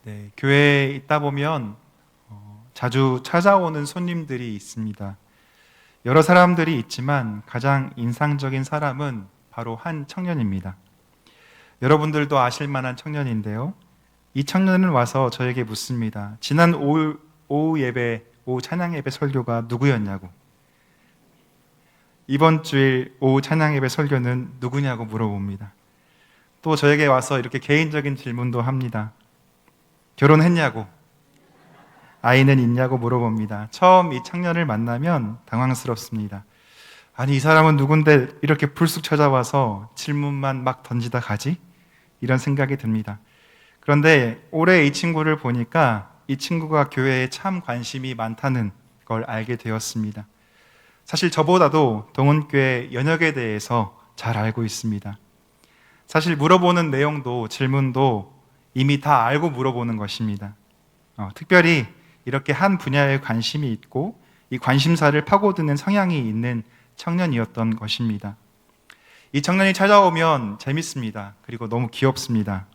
네, 교회에 있다 보면 자주 찾아오는 손님들이 있습니다. 여러 사람들이 있지만 가장 인상적인 사람은 바로 한 청년입니다. 여러분들도 아실 만한 청년인데요. 이 청년은 와서 저에게 묻습니다. 지난 오후 예배, 오후 찬양 예배 설교가 누구였냐고. 이번 주일 오후 찬양 예배 설교는 누구냐고 물어봅니다. 또 저에게 와서 이렇게 개인적인 질문도 합니다. 결혼했냐고, 아이는 있냐고 물어봅니다. 처음 이 청년을 만나면 당황스럽습니다. 아니, 이 사람은 누군데 이렇게 불쑥 찾아와서 질문만 막 던지다 가지? 이런 생각이 듭니다. 그런데 올해 이 친구를 보니까 이 친구가 교회에 참 관심이 많다는 걸 알게 되었습니다. 사실 저보다도 동원교회 연역에 대해서 잘 알고 있습니다. 사실 물어보는 내용도 질문도 이미 다 알고 물어보는 것입니다. 특별히 이렇게 한 분야에 관심이 있고 이 관심사를 파고드는 성향이 있는 청년이었던 것입니다. 이 청년이 찾아오면 재밌습니다. 그리고 너무 귀엽습니다.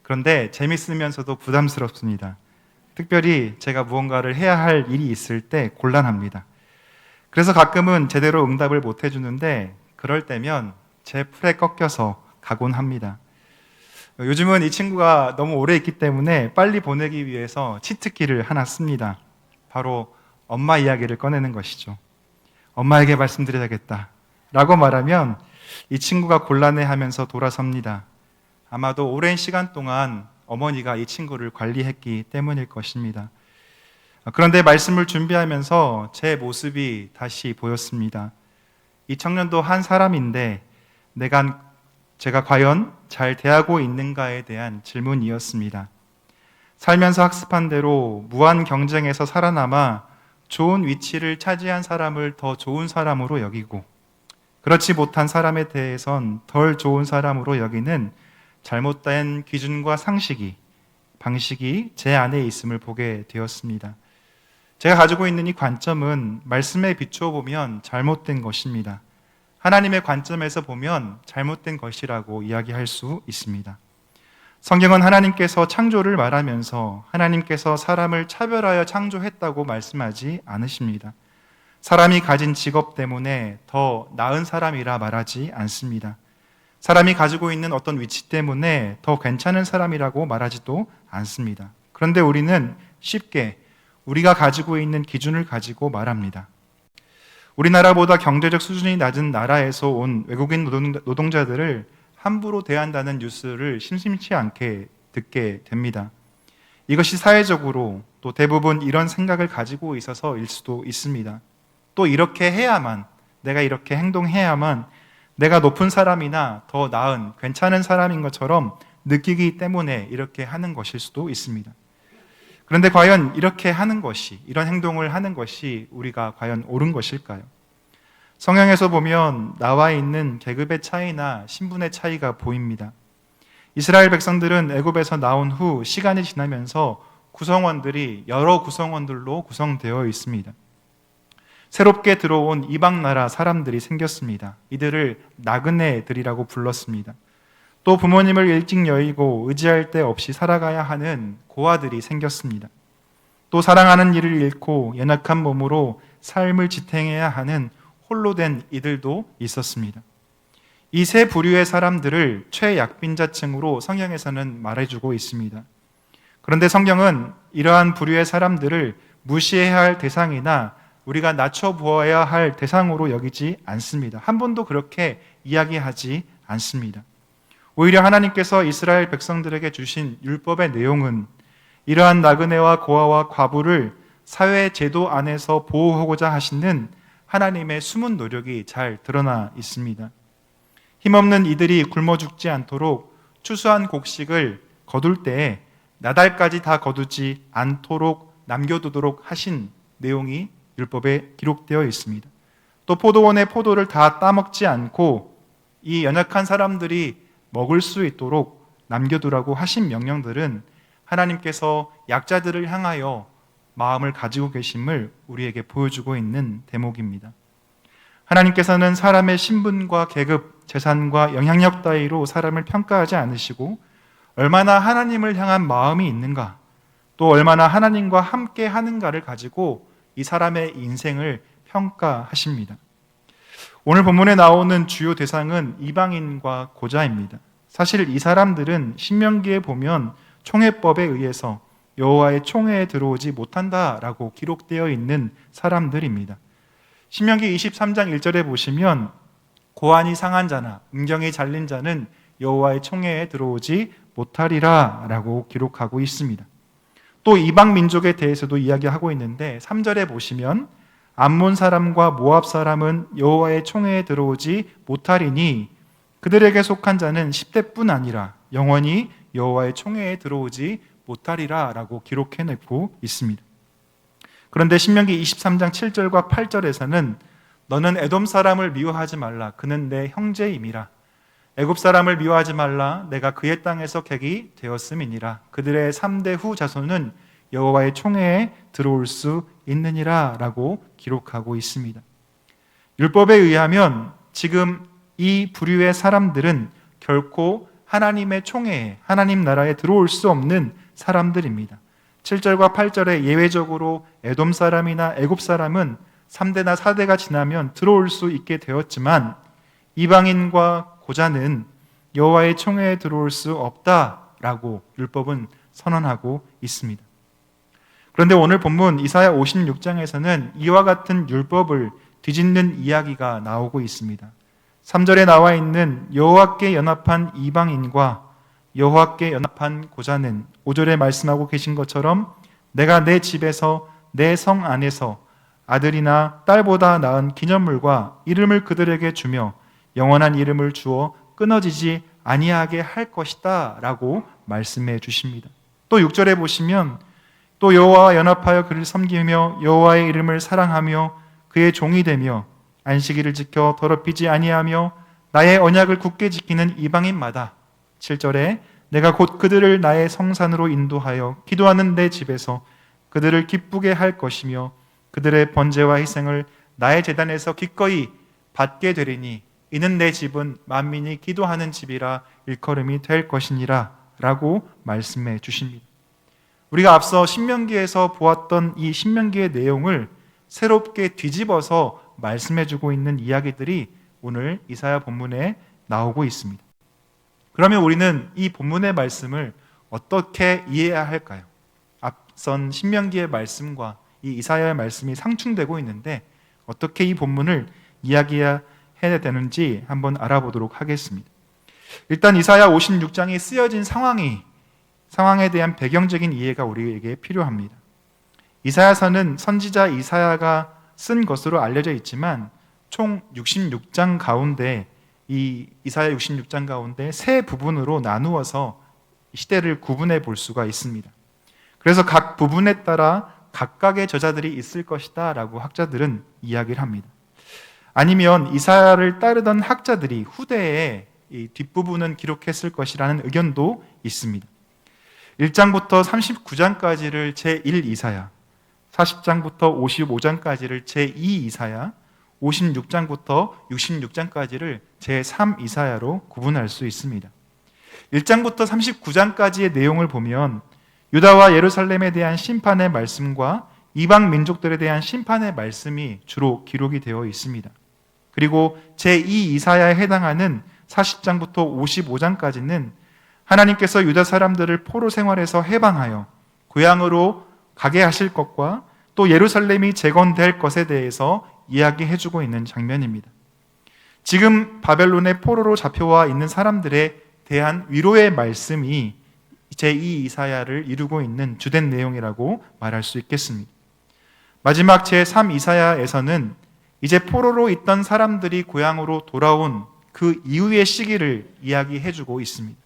그런데 재밌으면서도 부담스럽습니다. 특별히 제가 무언가를 해야 할 일이 있을 때 곤란합니다. 그래서 가끔은 제대로 응답을 못 해주는데 그럴 때면 제 풀에 꺾여서 가곤 합니다. 요즘은 이 친구가 너무 오래 있기 때문에 빨리 보내기 위해서 치트키를 하나 씁니다. 바로 엄마 이야기를 꺼내는 것이죠. 엄마에게 말씀드려야겠다 라고 말하면 이 친구가 곤란해하면서 돌아섭니다. 아마도 오랜 시간 동안 어머니가 이 친구를 관리했기 때문일 것입니다. 그런데 말씀을 준비하면서 제 모습이 다시 보였습니다. 이 청년도 한 사람인데 제가 과연 잘 대하고 있는가에 대한 질문이었습니다. 살면서 학습한 대로 무한 경쟁에서 살아남아 좋은 위치를 차지한 사람을 더 좋은 사람으로 여기고 그렇지 못한 사람에 대해선 덜 좋은 사람으로 여기는 잘못된 기준과 방식이 제 안에 있음을 보게 되었습니다. 제가 가지고 있는 이 관점은 말씀에 비추어 보면 잘못된 것입니다. 하나님의 관점에서 보면 잘못된 것이라고 이야기할 수 있습니다. 성경은 하나님께서 창조를 말하면서 하나님께서 사람을 차별하여 창조했다고 말씀하지 않으십니다. 사람이 가진 직업 때문에 더 나은 사람이라 말하지 않습니다. 사람이 가지고 있는 어떤 위치 때문에 더 괜찮은 사람이라고 말하지도 않습니다. 그런데 우리는 쉽게 우리가 가지고 있는 기준을 가지고 말합니다. 우리나라보다 경제적 수준이 낮은 나라에서 온 외국인 노동자들을 함부로 대한다는 뉴스를 심심치 않게 듣게 됩니다. 이것이 사회적으로 또 대부분 이런 생각을 가지고 있어서일 수도 있습니다. 또 이렇게 해야만, 내가 이렇게 행동해야만 내가 높은 사람이나 더 나은 괜찮은 사람인 것처럼 느끼기 때문에 이렇게 하는 것일 수도 있습니다. 그런데 과연 이렇게 하는 것이, 이런 행동을 하는 것이 우리가 과연 옳은 것일까요? 성경에서 보면 나와 있는 계급의 차이나 신분의 차이가 보입니다. 이스라엘 백성들은 애굽에서 나온 후 시간이 지나면서 구성원들이 여러 구성원들로 구성되어 있습니다. 새롭게 들어온 이방 나라 사람들이 생겼습니다. 이들을 나그네들이라고 불렀습니다. 또 부모님을 일찍 여의고 의지할 데 없이 살아가야 하는 고아들이 생겼습니다. 또 사랑하는 이를 잃고 연약한 몸으로 삶을 지탱해야 하는 홀로 된 이들도 있었습니다. 이 세 부류의 사람들을 최약빈자층으로 성경에서는 말해주고 있습니다. 그런데 성경은 이러한 부류의 사람들을 무시해야 할 대상이나 우리가 낮춰보아야 할 대상으로 여기지 않습니다. 한 번도 그렇게 이야기하지 않습니다. 오히려 하나님께서 이스라엘 백성들에게 주신 율법의 내용은 이러한 나그네와 고아와 과부를 사회 제도 안에서 보호하고자 하시는 하나님의 숨은 노력이 잘 드러나 있습니다. 힘없는 이들이 굶어 죽지 않도록 추수한 곡식을 거둘 때에 나달까지 다 거두지 않도록 남겨두도록 하신 내용이 율법에 기록되어 있습니다. 또 포도원의 포도를 다 따먹지 않고 이 연약한 사람들이 먹을 수 있도록 남겨두라고 하신 명령들은 하나님께서 약자들을 향하여 마음을 가지고 계심을 우리에게 보여주고 있는 대목입니다. 하나님께서는 사람의 신분과 계급, 재산과 영향력 따위로 사람을 평가하지 않으시고 얼마나 하나님을 향한 마음이 있는가, 또 얼마나 하나님과 함께 하는가를 가지고 이 사람의 인생을 평가하십니다. 오늘 본문에 나오는 주요 대상은 이방인과 고자입니다. 사실 이 사람들은 신명기에 보면 총회법에 의해서 여호와의 총회에 들어오지 못한다라고 기록되어 있는 사람들입니다. 신명기 23장 1절에 보시면 고안이 상한 자나 음경이 잘린 자는 여호와의 총회에 들어오지 못하리라 라고 기록하고 있습니다. 또 이방 민족에 대해서도 이야기하고 있는데 3절에 보시면 암몬 사람과 모압 사람은 여호와의 총회에 들어오지 못하리니 그들에게 속한 자는 10대뿐 아니라 영원히 여호와의 총회에 들어오지 못하리라 라고 기록해내고 있습니다. 그런데 신명기 23장 7절과 8절에서는 너는 에돔 사람을 미워하지 말라. 그는 내 형제임이라. 애굽 사람을 미워하지 말라. 내가 그의 땅에서 객이 되었음이니라. 그들의 3대 후 자손은 여호와의 총회에 들어올 수 있느니라 라고 기록하고 있습니다. 율법에 의하면 지금 이 부류의 사람들은 결코 하나님의 총회에, 하나님 나라에 들어올 수 없는 사람들입니다. 7절과 8절에 예외적으로 에돔 사람이나 애굽 사람은 3대나 4대가 지나면 들어올 수 있게 되었지만 이방인과 고자는 여호와의 총회에 들어올 수 없다라고 율법은 선언하고 있습니다. 그런데 오늘 본문 이사야 56장에서는 이와 같은 율법을 뒤집는 이야기가 나오고 있습니다. 3절에 나와 있는 여호와께 연합한 이방인과 여호와께 연합한 고자는 5절에 말씀하고 계신 것처럼 내가 내 집에서 내 성 안에서 아들이나 딸보다 나은 기념물과 이름을 그들에게 주며 영원한 이름을 주어 끊어지지 아니하게 할 것이다 라고 말씀해 주십니다. 또 6절에 보시면 또 여호와와 연합하여 그를 섬기며 여호와의 이름을 사랑하며 그의 종이 되며 안식일을 지켜 더럽히지 아니하며 나의 언약을 굳게 지키는 이방인마다 7절에 내가 곧 그들을 나의 성산으로 인도하여 기도하는 내 집에서 그들을 기쁘게 할 것이며 그들의 번제와 희생을 나의 제단에서 기꺼이 받게 되리니 이는 내 집은 만민이 기도하는 집이라 일컬음이 될 것이니라 라고 말씀해 주십니다. 우리가 앞서 신명기에서 보았던 이 신명기의 내용을 새롭게 뒤집어서 말씀해 주고 있는 이야기들이 오늘 이사야 본문에 나오고 있습니다. 그러면 우리는 이 본문의 말씀을 어떻게 이해해야 할까요? 앞선 신명기의 말씀과 이 이사야의 말씀이 상충되고 있는데 어떻게 이 본문을 이야기해야 되는지 한번 알아보도록 하겠습니다. 일단 이사야 56장이 쓰여진 상황에 대한 배경적인 이해가 우리에게 필요합니다. 이사야서는 선지자 이사야가 쓴 것으로 알려져 있지만 총 66장 가운데 이 이사야 66장 가운데 세 부분으로 나누어서 시대를 구분해 볼 수가 있습니다. 그래서 각 부분에 따라 각각의 저자들이 있을 것이다 라고 학자들은 이야기를 합니다. 아니면 이사야를 따르던 학자들이 후대에 이 뒷부분은 기록했을 것이라는 의견도 있습니다. 1장부터 39장까지를 제1 이사야, 40장부터 55장까지를 제2 이사야, 56장부터 66장까지를 제3 이사야로 구분할 수 있습니다. 1장부터 39장까지의 내용을 보면 유다와 예루살렘에 대한 심판의 말씀과 이방 민족들에 대한 심판의 말씀이 주로 기록이 되어 있습니다. 그리고 제2 이사야에 해당하는 40장부터 55장까지는 하나님께서 유다 사람들을 포로 생활에서 해방하여 고향으로 가게 하실 것과 또 예루살렘이 재건될 것에 대해서 이야기해주고 있는 장면입니다. 지금 바벨론의 포로로 잡혀와 있는 사람들에 대한 위로의 말씀이 제2 이사야를 이루고 있는 주된 내용이라고 말할 수 있겠습니다. 마지막 제3 이사야에서는 이제 포로로 있던 사람들이 고향으로 돌아온 그 이후의 시기를 이야기해주고 있습니다.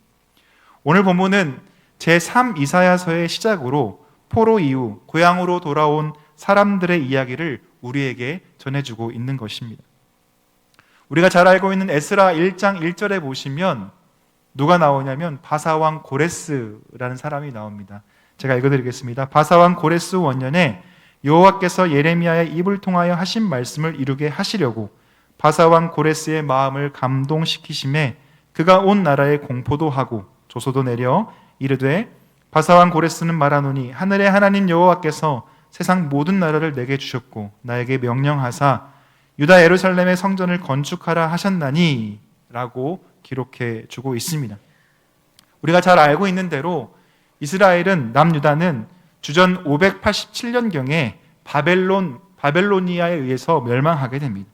오늘 본문은 제3 이사야서의 시작으로 포로 이후 고향으로 돌아온 사람들의 이야기를 우리에게 전해주고 있는 것입니다. 우리가 잘 알고 있는 에스라 1장 1절에 보시면 누가 나오냐면 바사왕 고레스라는 사람이 나옵니다. 제가 읽어드리겠습니다. 바사왕 고레스 원년에 여호와께서 예레미야의 입을 통하여 하신 말씀을 이루게 하시려고 바사왕 고레스의 마음을 감동시키심에 그가 온 나라에 공포도 하고 조소도 내려 이르되 바사왕 고레스는 말하노니 하늘의 하나님 여호와께서 세상 모든 나라를 내게 주셨고 나에게 명령하사 유다 예루살렘의 성전을 건축하라 하셨나니 라고 기록해 주고 있습니다. 우리가 잘 알고 있는 대로 이스라엘은 남유다는 주전 587년경에 바벨로니아에 의해서 멸망하게 됩니다.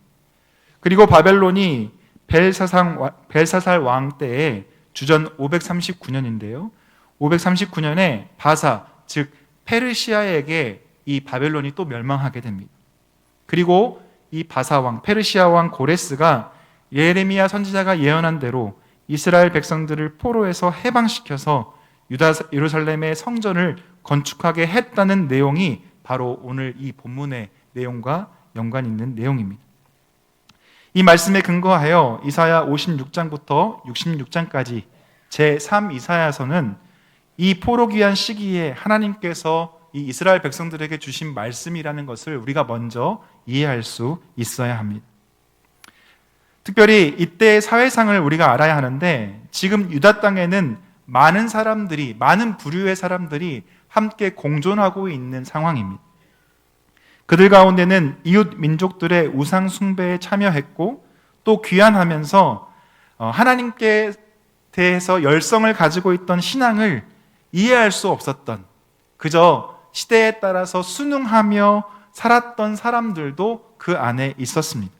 그리고 바벨론이 벨사살 왕 때에 주전 539년인데요. 539년에 바사, 즉 페르시아에게 이 바벨론이 또 멸망하게 됩니다. 그리고 이 바사 왕, 페르시아 왕 고레스가 예레미야 선지자가 예언한 대로 이스라엘 백성들을 포로에서 해방시켜서 유다 예루살렘의 성전을 건축하게 했다는 내용이 바로 오늘 이 본문의 내용과 연관 있는 내용입니다. 이 말씀에 근거하여 이사야 56장부터 66장까지 제3 이사야서는 이 포로 귀환 시기에 하나님께서 이 이스라엘 백성들에게 주신 말씀이라는 것을 우리가 먼저 이해할 수 있어야 합니다. 특별히 이때의 사회상을 우리가 알아야 하는데 지금 유다 땅에는 많은 부류의 사람들이 함께 공존하고 있는 상황입니다. 그들 가운데는 이웃 민족들의 우상 숭배에 참여했고 또 귀환하면서 하나님께 대해서 열성을 가지고 있던 신앙을 이해할 수 없었던, 그저 시대에 따라서 순응하며 살았던 사람들도 그 안에 있었습니다.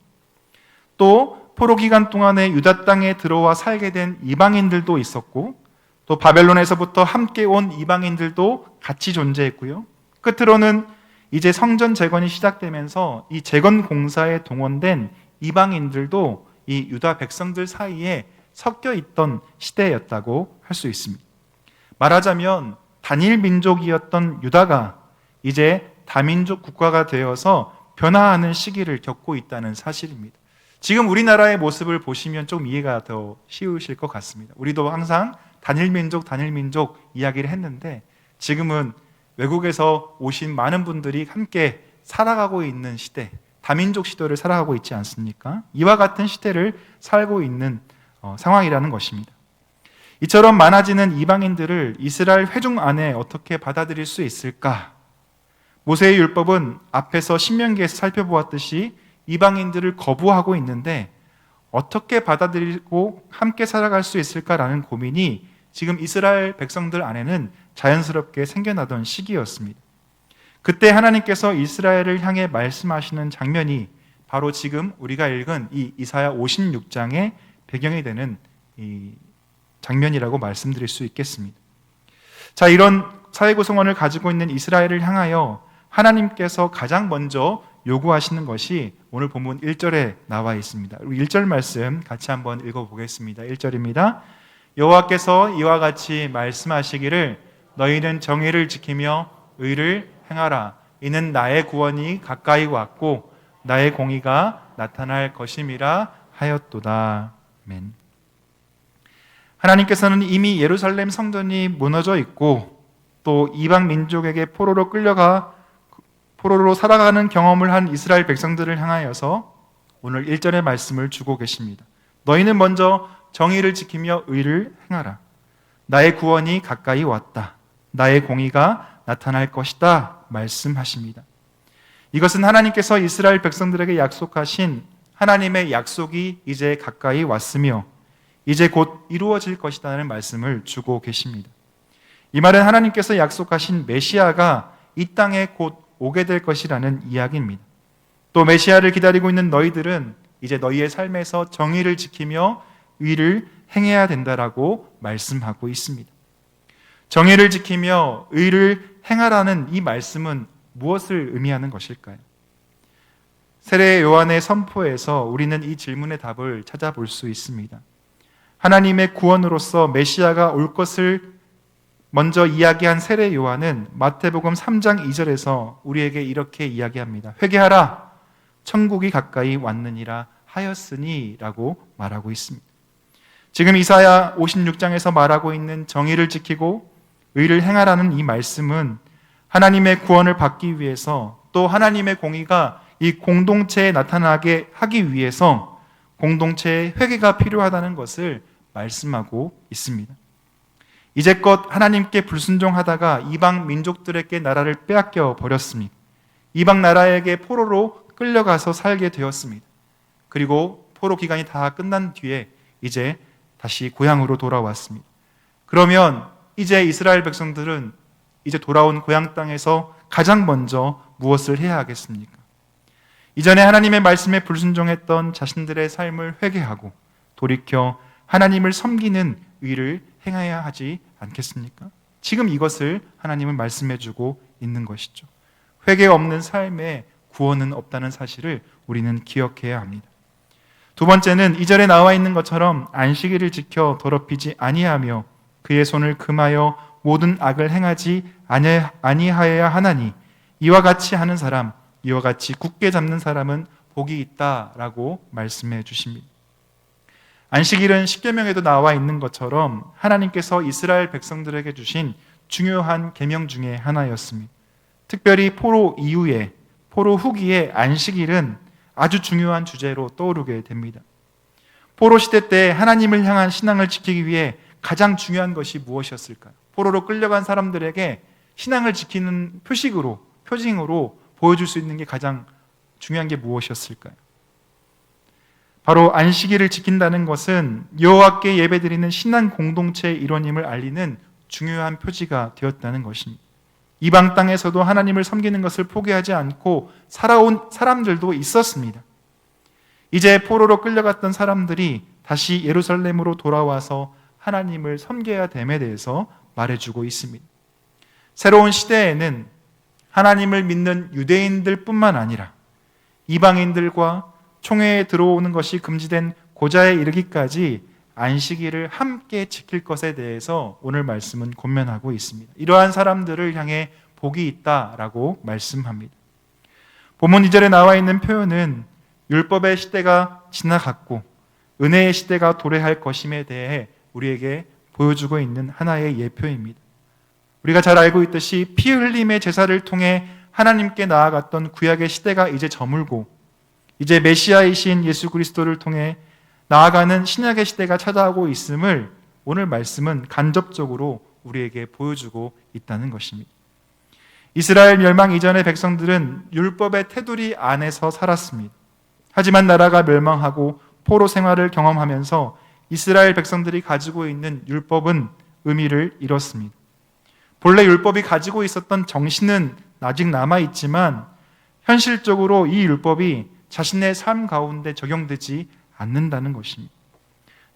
또 포로 기간 동안에 유다 땅에 들어와 살게 된 이방인들도 있었고 또 바벨론에서부터 함께 온 이방인들도 같이 존재했고요. 끝으로는 이제 성전 재건이 시작되면서 이 재건 공사에 동원된 이방인들도 이 유다 백성들 사이에 섞여 있던 시대였다고 할 수 있습니다. 말하자면 단일 민족이었던 유다가 이제 다민족 국가가 되어서 변화하는 시기를 겪고 있다는 사실입니다. 지금 우리나라의 모습을 보시면 좀 이해가 더 쉬우실 것 같습니다. 우리도 항상 단일 민족 이야기를 했는데 지금은 외국에서 오신 많은 분들이 함께 살아가고 있는 시대, 다민족 시대를 살아가고 있지 않습니까? 이와 같은 시대를 살고 있는 상황이라는 것입니다. 이처럼 많아지는 이방인들을 이스라엘 회중 안에 어떻게 받아들일 수 있을까? 모세의 율법은 앞에서 신명기에서 살펴보았듯이 이방인들을 거부하고 있는데 어떻게 받아들이고 함께 살아갈 수 있을까라는 고민이 지금 이스라엘 백성들 안에는 자연스럽게 생겨나던 시기였습니다. 그때 하나님께서 이스라엘을 향해 말씀하시는 장면이 바로 지금 우리가 읽은 이 이사야 56장의 배경이 되는 이 장면이라고 말씀드릴 수 있겠습니다. 자, 이런 사회 구성원을 가지고 있는 이스라엘을 향하여 하나님께서 가장 먼저 요구하시는 것이 오늘 본문 1절에 나와 있습니다. 1절 말씀 같이 한번 읽어보겠습니다. 1절입니다. 여호와께서 이와 같이 말씀하시기를 너희는 정의를 지키며 의를 행하라. 이는 나의 구원이 가까이 왔고 나의 공의가 나타날 것임이라 하였도다. 아멘. 하나님께서는 이미 예루살렘 성전이 무너져 있고 또 이방 민족에게 포로로 살아가는 경험을 한 이스라엘 백성들을 향하여서 오늘 1절의 말씀을 주고 계십니다. 너희는 먼저 정의를 지키며 의를 행하라. 나의 구원이 가까이 왔다. 나의 공의가 나타날 것이다. 말씀하십니다. 이것은 하나님께서 이스라엘 백성들에게 약속하신 하나님의 약속이 이제 가까이 왔으며 이제 곧 이루어질 것이라는 말씀을 주고 계십니다. 이 말은 하나님께서 약속하신 메시아가 이 땅에 곧 오게 될 것이라는 이야기입니다. 또 메시아를 기다리고 있는 너희들은 이제 너희의 삶에서 정의를 지키며 의를 행해야 된다라고 말씀하고 있습니다. 정의를 지키며 의를 행하라는 이 말씀은 무엇을 의미하는 것일까요? 세례 요한의 선포에서 우리는 이 질문의 답을 찾아볼 수 있습니다. 하나님의 구원으로서 메시아가 올 것을 먼저 이야기한 세례 요한은 마태복음 3장 2절에서 우리에게 이렇게 이야기합니다. 회개하라, 천국이 가까이 왔느니라 하였으니 라고 말하고 있습니다. 지금 이사야 56장에서 말하고 있는 정의를 지키고 의를 행하라는 이 말씀은 하나님의 구원을 받기 위해서 또 하나님의 공의가 이 공동체에 나타나게 하기 위해서 공동체의 회개가 필요하다는 것을 말씀하고 있습니다. 이제껏 하나님께 불순종하다가 이방 민족들에게 나라를 빼앗겨 버렸습니다. 이방 나라에게 포로로 끌려가서 살게 되었습니다. 그리고 포로 기간이 다 끝난 뒤에 이제 다시 고향으로 돌아왔습니다. 그러면 이제 이스라엘 백성들은 이제 돌아온 고향 땅에서 가장 먼저 무엇을 해야 하겠습니까? 이전에 하나님의 말씀에 불순종했던 자신들의 삶을 회개하고 돌이켜 하나님을 섬기는 의를 행해야 하지 않겠습니까? 지금 이것을 하나님은 말씀해주고 있는 것이죠. 회개 없는 삶에 구원은 없다는 사실을 우리는 기억해야 합니다. 두 번째는 2절에 나와 있는 것처럼 안식일을 지켜 더럽히지 아니하며 그의 손을 금하여 모든 악을 행하지 아니하여야 하나니 이와 같이 하는 사람, 이와 같이 굳게 잡는 사람은 복이 있다라고 말씀해 주십니다. 안식일은 십계명에도 나와 있는 것처럼 하나님께서 이스라엘 백성들에게 주신 중요한 계명 중에 하나였습니다. 특별히 포로 이후에, 포로 후기에 안식일은 아주 중요한 주제로 떠오르게 됩니다. 포로 시대 때 하나님을 향한 신앙을 지키기 위해 가장 중요한 것이 무엇이었을까요? 포로로 끌려간 사람들에게 신앙을 지키는 표징으로 보여줄 수 있는 게 가장 중요한 게 무엇이었을까요? 바로 안식일을 지킨다는 것은 여호와께 예배드리는 신앙 공동체의 일원임을 알리는 중요한 표지가 되었다는 것입니다. 이방 땅에서도 하나님을 섬기는 것을 포기하지 않고 살아온 사람들도 있었습니다. 이제 포로로 끌려갔던 사람들이 다시 예루살렘으로 돌아와서 하나님을 섬겨야 됨에 대해서 말해주고 있습니다. 새로운 시대에는 하나님을 믿는 유대인들 뿐만 아니라 이방인들과 총회에 들어오는 것이 금지된 고자에 이르기까지 안식일을 함께 지킬 것에 대해서 오늘 말씀은 권면하고 있습니다. 이러한 사람들을 향해 복이 있다라고 말씀합니다. 본문 2절에 나와 있는 표현은 율법의 시대가 지나갔고 은혜의 시대가 도래할 것임에 대해 우리에게 보여주고 있는 하나의 예표입니다. 우리가 잘 알고 있듯이 피 흘림의 제사를 통해 하나님께 나아갔던 구약의 시대가 이제 저물고 이제 메시아이신 예수 그리스도를 통해 나아가는 신약의 시대가 찾아오고 있음을 오늘 말씀은 간접적으로 우리에게 보여주고 있다는 것입니다. 이스라엘 멸망 이전의 백성들은 율법의 테두리 안에서 살았습니다. 하지만 나라가 멸망하고 포로 생활을 경험하면서 이스라엘 백성들이 가지고 있는 율법은 의미를 잃었습니다. 본래 율법이 가지고 있었던 정신은 아직 남아있지만 현실적으로 이 율법이 자신의 삶 가운데 적용되지 않는다는 것입니다.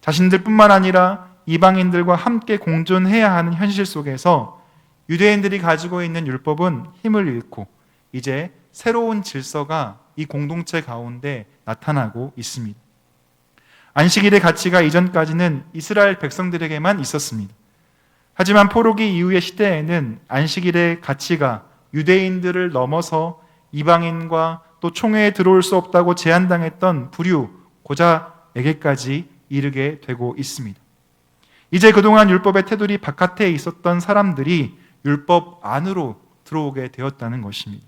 자신들뿐만 아니라 이방인들과 함께 공존해야 하는 현실 속에서 유대인들이 가지고 있는 율법은 힘을 잃고 이제 새로운 질서가 이 공동체 가운데 나타나고 있습니다. 안식일의 가치가 이전까지는 이스라엘 백성들에게만 있었습니다. 하지만 포로기 이후의 시대에는 안식일의 가치가 유대인들을 넘어서 이방인과 또 총회에 들어올 수 없다고 제한당했던 부류, 고자에게까지 이르게 되고 있습니다. 이제 그동안 율법의 테두리 바깥에 있었던 사람들이 율법 안으로 들어오게 되었다는 것입니다.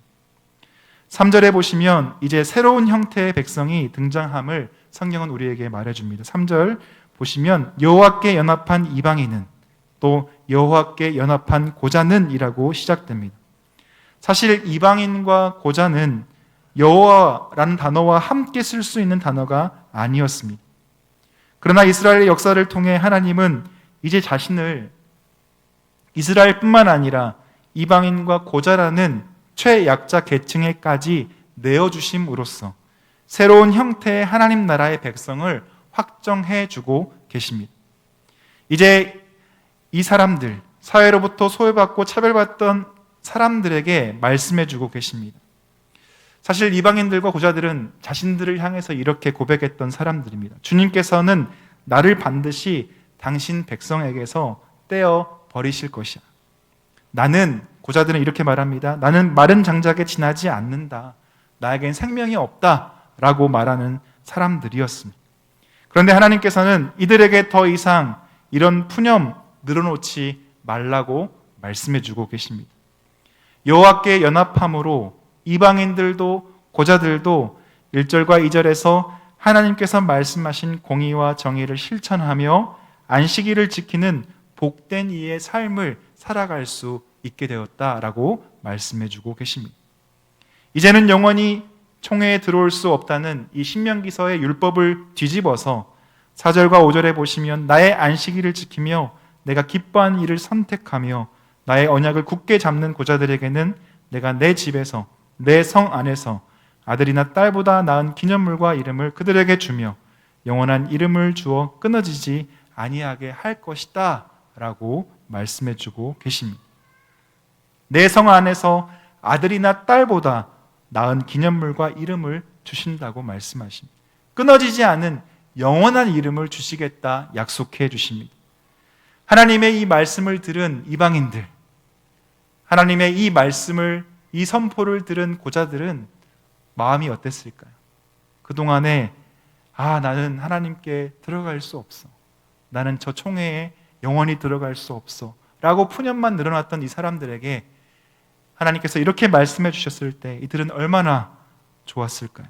3절에 보시면 이제 새로운 형태의 백성이 등장함을 성경은 우리에게 말해줍니다. 3절 보시면 여호와께 연합한 이방인은 또 여호와께 연합한 고자는 이라고 시작됩니다. 사실 이방인과 고자는 여호와라는 단어와 함께 쓸 수 있는 단어가 아니었습니다. 그러나 이스라엘의 역사를 통해 하나님은 이제 자신을 이스라엘뿐만 아니라 이방인과 고자라는 최약자 계층에까지 내어주심으로써 새로운 형태의 하나님 나라의 백성을 확정해 주고 계십니다. 이제 이 사람들, 사회로부터 소외받고 차별받던 사람들에게 말씀해 주고 계십니다. 사실 이방인들과 고자들은 자신들을 향해서 이렇게 고백했던 사람들입니다. 주님께서는 나를 반드시 당신 백성에게서 떼어 버리실 것이야. 나는, 고자들은 이렇게 말합니다. 나는 마른 장작에 지나지 않는다. 나에겐 생명이 없다. 라고 말하는 사람들이었습니다. 그런데 하나님께서는 이들에게 더 이상 이런 푸념 늘어놓지 말라고 말씀해 주고 계십니다. 여호와께 연합함으로 이방인들도 고자들도 1절과 2절에서 하나님께서 말씀하신 공의와 정의를 실천하며 안식일을 지키는 복된 이의 삶을 살아갈 수 있게 되었다라고 말씀해주고 계십니다. 이제는 영원히 총회에 들어올 수 없다는 이 신명기서의 율법을 뒤집어서 4절과 5절에 보시면 나의 안식일을 지키며 내가 기뻐하는 일을 선택하며 나의 언약을 굳게 잡는 고자들에게는 내가 내 집에서 내 성 안에서 아들이나 딸보다 나은 기념물과 이름을 그들에게 주며 영원한 이름을 주어 끊어지지 아니하게 할 것이다 라고 말씀해주고 계십니다. 내 성 안에서 아들이나 딸보다 나은 기념물과 이름을 주신다고 말씀하십니다. 끊어지지 않은 영원한 이름을 주시겠다 약속해 주십니다. 하나님의 이 말씀을 들은 이방인들, 하나님의 이 말씀을, 이 선포를 들은 고자들은 마음이 어땠을까요? 그동안에 나는 하나님께 들어갈 수 없어, 나는 저 총회에 영원히 들어갈 수 없어 라고 푸념만 늘어났던 이 사람들에게 하나님께서 이렇게 말씀해 주셨을 때 이들은 얼마나 좋았을까요?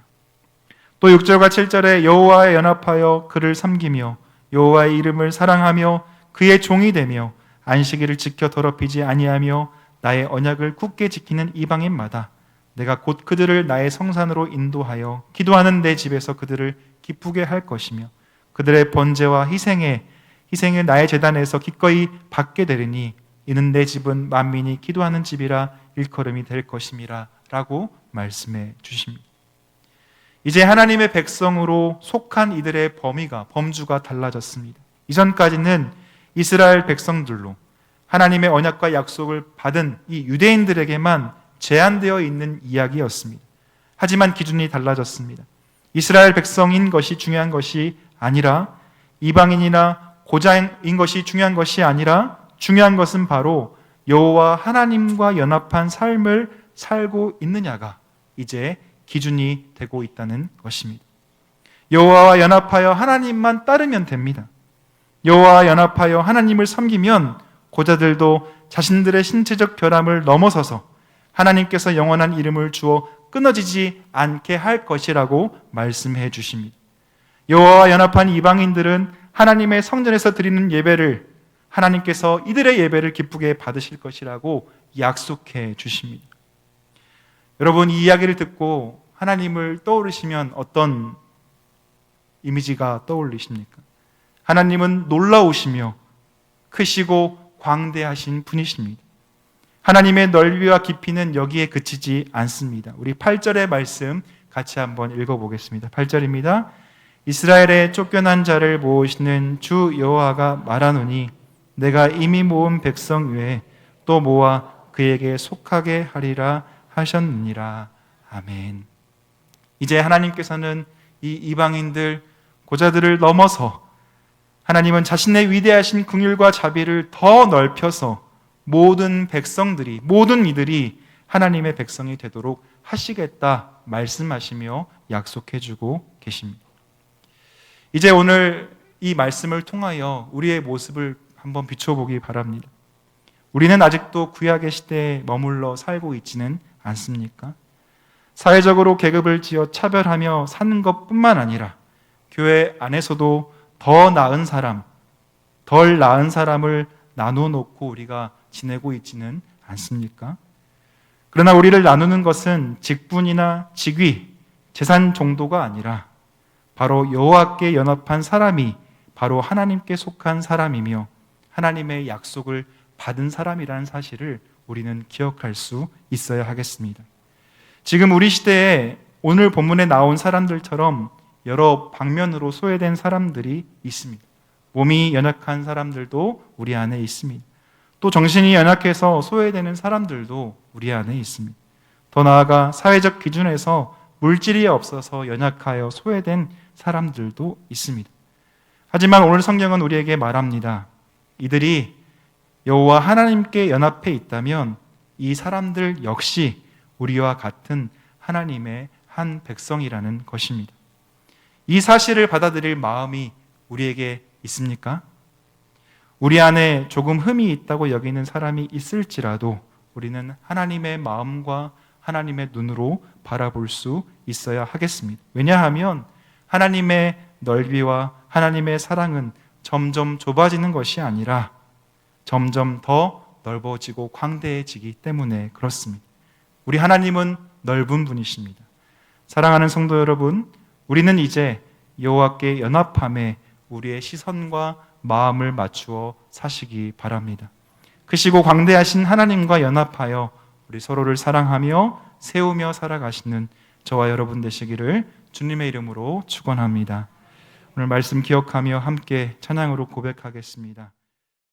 또 6절과 7절에 여호와에 연합하여 그를 섬기며 여호와의 이름을 사랑하며 그의 종이 되며 안식일을 지켜 더럽히지 아니하며 나의 언약을 굳게 지키는 이방인마다 내가 곧 그들을 나의 성산으로 인도하여 기도하는 내 집에서 그들을 기쁘게 할 것이며 그들의 번제와 희생을 나의 제단에서 기꺼이 받게 되리니 이는 내 집은 만민이 기도하는 집이라 일컬음이 될 것임이라 라고 말씀해 주십니다. 이제 하나님의 백성으로 속한 이들의 범주가 달라졌습니다. 이전까지는 이스라엘 백성들로 하나님의 언약과 약속을 받은 이 유대인들에게만 제한되어 있는 이야기였습니다. 하지만 기준이 달라졌습니다. 이스라엘 백성인 것이 중요한 것이 아니라 이방인이나 고자인 것이 중요한 것이 아니라 중요한 것은 바로 여호와 하나님과 연합한 삶을 살고 있느냐가 이제 기준이 되고 있다는 것입니다. 여호와와 연합하여 하나님만 따르면 됩니다. 여호와와 연합하여 하나님을 섬기면 고자들도 자신들의 신체적 결함을 넘어서서 하나님께서 영원한 이름을 주어 끊어지지 않게 할 것이라고 말씀해 주십니다. 여호와와 연합한 이방인들은 하나님의 성전에서 드리는 예배를 하나님께서 이들의 예배를 기쁘게 받으실 것이라고 약속해 주십니다. 여러분, 이 이야기를 듣고 하나님을 떠오르시면 어떤 이미지가 떠올리십니까? 하나님은 놀라우시며 크시고 광대하신 분이십니다. 하나님의 넓이와 깊이는 여기에 그치지 않습니다. 우리 8절의 말씀 같이 한번 읽어보겠습니다. 8절입니다. 이스라엘의 쫓겨난 자를 모으시는 주 여호와가 말하노니 내가 이미 모은 백성 외에 또 모아 그에게 속하게 하리라 하셨느니라. 아멘. 이제 하나님께서는 이 이방인들, 고자들을 넘어서 하나님은 자신의 위대하신 긍휼과 자비를 더 넓혀서 모든 백성들이, 모든 이들이 하나님의 백성이 되도록 하시겠다 말씀하시며 약속해주고 계십니다. 이제 오늘 이 말씀을 통하여 우리의 모습을 한번 비춰보기 바랍니다. 우리는 아직도 구약의 시대에 머물러 살고 있지는 않습니까? 사회적으로 계급을 지어 차별하며 사는 것뿐만 아니라 교회 안에서도 더 나은 사람, 덜 나은 사람을 나누어 놓고 우리가 지내고 있지는 않습니까? 그러나 우리를 나누는 것은 직분이나 직위, 재산 정도가 아니라 바로 여호와께 연합한 사람이 바로 하나님께 속한 사람이며 하나님의 약속을 받은 사람이라는 사실을 우리는 기억할 수 있어야 하겠습니다. 지금 우리 시대에 오늘 본문에 나온 사람들처럼 여러 방면으로 소외된 사람들이 있습니다. 몸이 연약한 사람들도 우리 안에 있습니다. 또 정신이 연약해서 소외되는 사람들도 우리 안에 있습니다. 더 나아가 사회적 기준에서 물질이 없어서 연약하여 소외된 사람들도 있습니다. 하지만 오늘 성경은 우리에게 말합니다. 이들이 여호와 하나님께 연합해 있다면 이 사람들 역시 우리와 같은 하나님의 한 백성이라는 것입니다. 이 사실을 받아들일 마음이 우리에게 있습니까? 우리 안에 조금 흠이 있다고 여기는 사람이 있을지라도 우리는 하나님의 마음과 하나님의 눈으로 바라볼 수 있어야 하겠습니다. 왜냐하면 하나님의 넓이와 하나님의 사랑은 점점 좁아지는 것이 아니라 점점 더 넓어지고 광대해지기 때문에 그렇습니다. 우리 하나님은 넓은 분이십니다. 사랑하는 성도 여러분, 우리는 이제 여호와께 연합함에 우리의 시선과 마음을 맞추어 사시기 바랍니다. 크시고 광대하신 하나님과 연합하여 우리 서로를 사랑하며 세우며 살아가시는 저와 여러분 되시기를 주님의 이름으로 축원합니다. 오늘 말씀 기억하며 함께 찬양으로 고백하겠습니다.